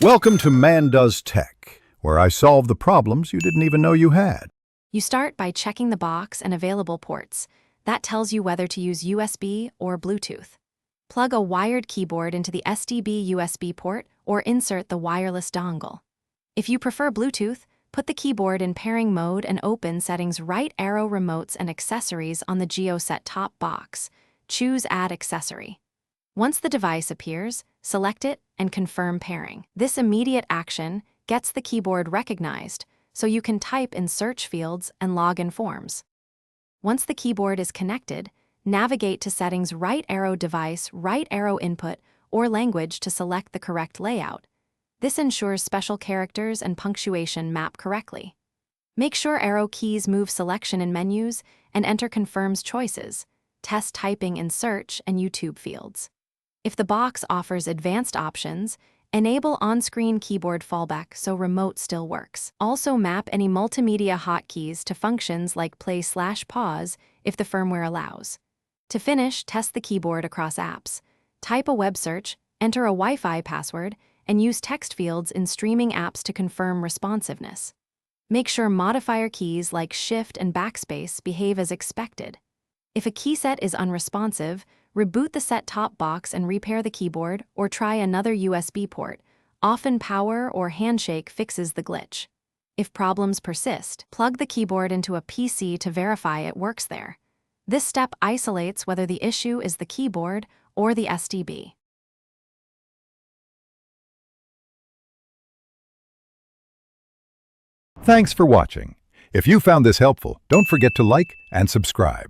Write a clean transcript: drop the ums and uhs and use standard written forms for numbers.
Welcome to Man Does Tech, where I solve the problems you didn't even know you had. You start by checking the box and available ports. That tells you whether to use USB or Bluetooth. Plug a wired keyboard into the SDB USB port or insert the wireless dongle. If you prefer Bluetooth, put the keyboard in pairing mode and open Settings right arrow Remotes and Accessories on the Jio Set Top Box. Choose Add Accessory. Once the device appears, select it and confirm pairing. This immediate action gets the keyboard recognized, so you can type in search fields and log in forms. Once the keyboard is connected, navigate to Settings right arrow Device, right arrow Input, or Language to select the correct layout. This ensures special characters and punctuation map correctly. Make sure arrow keys move selection in menus and enter confirms choices. Test typing in search and YouTube fields. If the box offers advanced options, enable on-screen keyboard fallback so remote still works. Also map any multimedia hotkeys to functions like play/pause if the firmware allows. To finish, test the keyboard across apps. Type a web search, enter a Wi-Fi password, and use text fields in streaming apps to confirm responsiveness. Make sure modifier keys like Shift and Backspace behave as expected. If a key set is unresponsive, reboot the set-top box and repair the keyboard or try another USB port. Often power or handshake fixes the glitch. If problems persist, plug the keyboard into a PC to verify it works there. This step isolates whether the issue is the keyboard or the SDB. Thanks for watching. If you found this helpful, don't forget to like and subscribe.